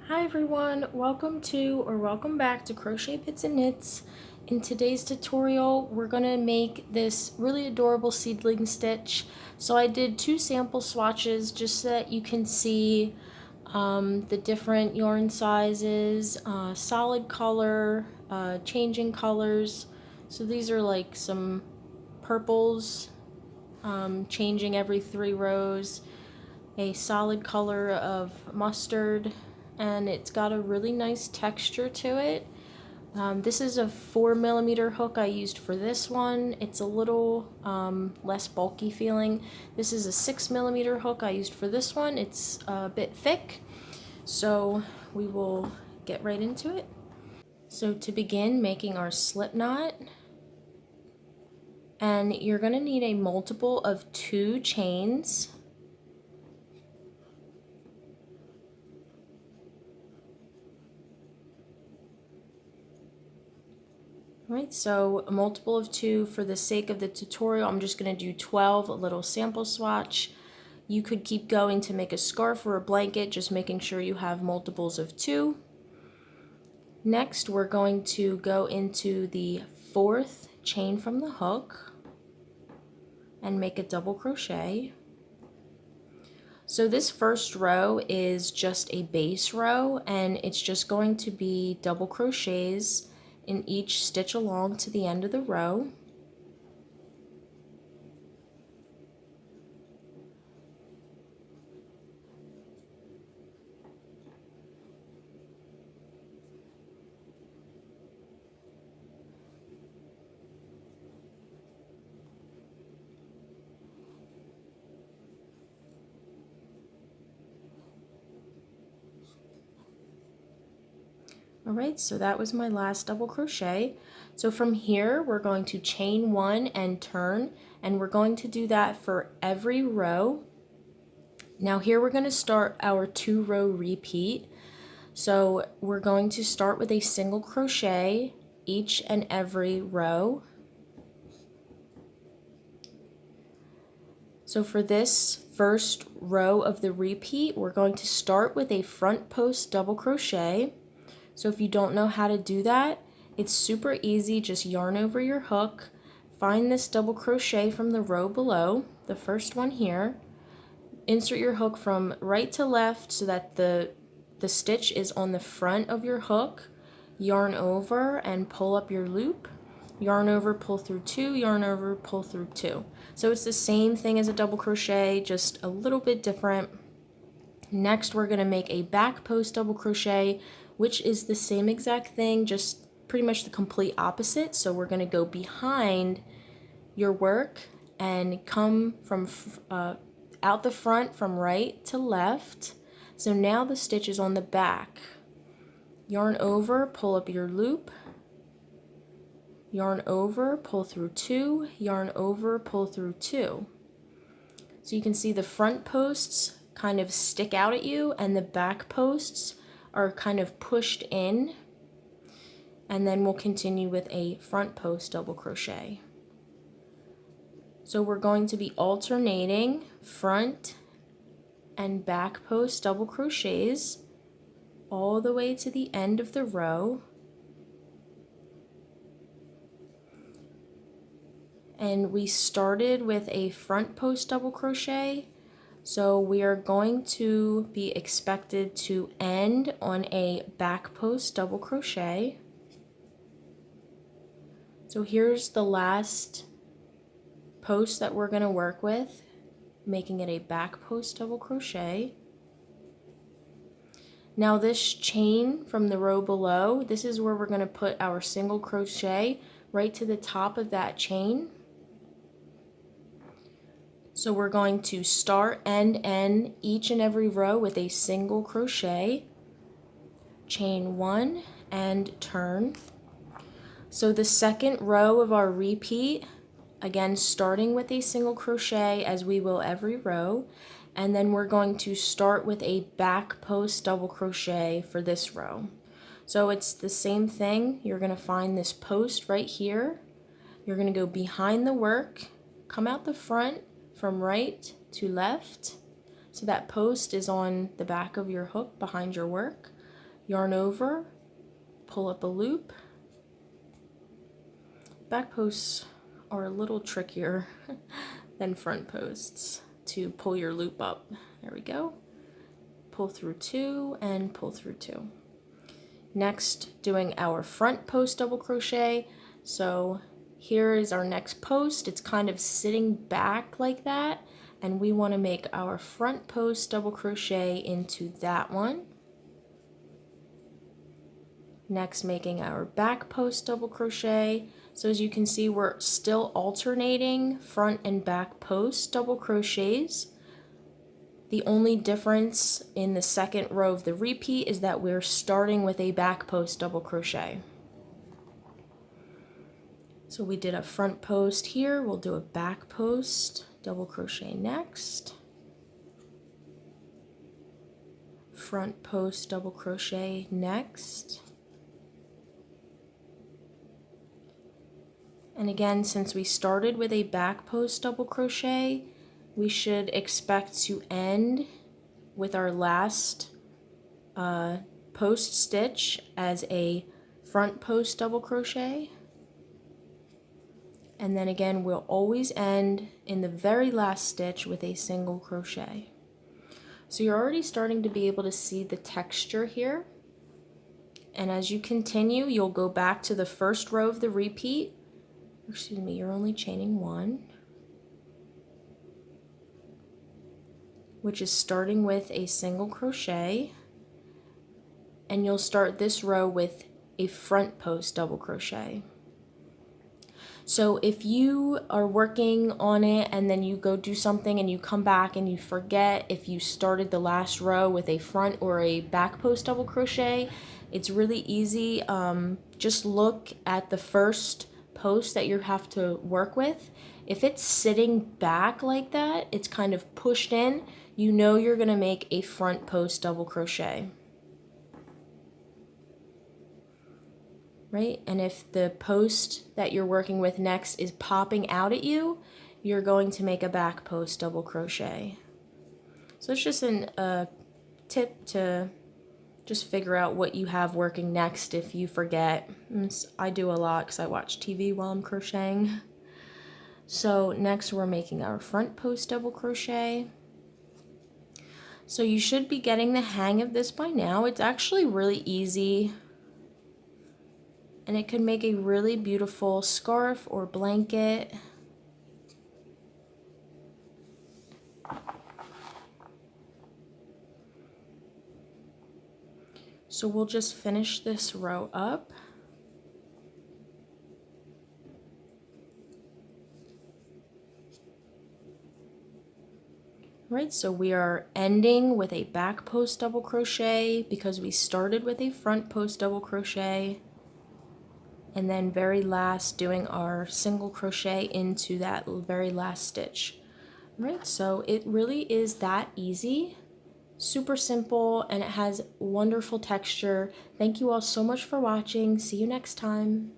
Hi everyone, welcome back to Crochet Bits and Knits. In today's tutorial, we're gonna make this really adorable seedling stitch. So I did 2 sample swatches just so that you can see the different yarn sizes, solid color, changing colors. So these are like some purples, changing every 3 rows, a solid color of mustard, and it's got a really nice texture to it. This is a 4mm hook I used for this one. It's a little less bulky feeling. This is a 6mm hook I used for this one. It's a bit thick, so we will get right into it. So to begin making our slip knot, and you're going to need a multiple of 2 chains. Right, so a multiple of 2. For the sake of the tutorial, I'm just going to do 12, a little sample swatch. You could keep going to make a scarf or a blanket, just making sure you have multiples of 2. Next, we're going to go into the 4th chain from the hook and make a double crochet. So this first row is just a base row, and it's just going to be double crochets in each stitch along to the end of the row. Alright, so that was my last double crochet. So from here we're going to chain 1 and turn, and we're going to do that for every row. Now here we're going to start our 2-row repeat. So we're going to start with a single crochet each and every row. So for this first row of the repeat, we're going to start with a front post double crochet. So if you don't know how to do that, it's super easy. Just yarn over your hook, find this double crochet from the row below, the first one here, insert your hook from right to left so that the stitch is on the front of your hook, yarn over and pull up your loop, yarn over, pull through 2, yarn over, pull through 2. So it's the same thing as a double crochet, just a little bit different. Next, we're going to make a back post double crochet, which is the same exact thing, just pretty much the complete opposite. So we're going to go behind your work and come from out the front from right to left. So now the stitch is on the back. Yarn over, pull up your loop, yarn over, pull through 2, yarn over, pull through 2. So you can see the front posts kind of stick out at you and the back posts are kind of pushed in, and then we'll continue with a front post double crochet. So we're going to be alternating front and back post double crochets all the way to the end of the row. And we started with a front post double crochet, so we are going to be expected to end on a back post double crochet. So here's the last post that we're going to work with, making it a back post double crochet. Now this chain from the row below, this is where we're going to put our single crochet right to the top of that chain. So we're going to start and end each and every row with a single crochet, chain 1 and turn. So the second row of our repeat, again starting with a single crochet as we will every row, and then we're going to start with a back post double crochet for this row. So it's the same thing. You're going to find this post right here. You're going to go behind the work, come out the front from right to left. So that post is on the back of your hook behind your work. yarn over, pull up a loop. Back posts are a little trickier than front posts to pull your loop up. There we go. Pull through 2 and pull through 2. Next, doing our front post double crochet. So here is our next post. It's kind of sitting back like that, and we want to make our front post double crochet into that one. Next, making our back post double crochet. So as you can see, we're still alternating front and back post double crochets. The only difference in the second row of the repeat is that we're starting with a back post double crochet. So we did a front post here, we'll do a back post double crochet next. Front post double crochet next. And again, since we started with a back post double crochet, we should expect to end with our last post stitch as a front post double crochet. And then again, we'll always end in the very last stitch with a single crochet. So you're already starting to be able to see the texture here. And as you continue, you'll go back to the first row of the repeat. Excuse me, you're only chaining 1, which is starting with a single crochet, and you'll start this row with a front post double crochet. So if you are working on it and then you go do something and you come back and you forget if you started the last row with a front or a back post double crochet, it's really easy. Just look at the first post that you have to work with. If it's sitting back like that, it's kind of pushed in, you know you're going to make a front post double crochet. Right? And if the post that you're working with next is popping out at you, you're going to make a back post double crochet. So it's just a tip to just figure out what you have working next if you forget. I do a lot because I watch TV while I'm crocheting. So next we're making our front post double crochet. So you should be getting the hang of this by now. It's actually really easy, and it can make a really beautiful scarf or blanket. So we'll just finish this row up. Right, so we are ending with a back post double crochet because we started with a front post double crochet, and then very last doing our single crochet into that very last stitch. Right, so it really is that easy. Super simple, and it has wonderful texture. Thank you all so much for watching. See you next time.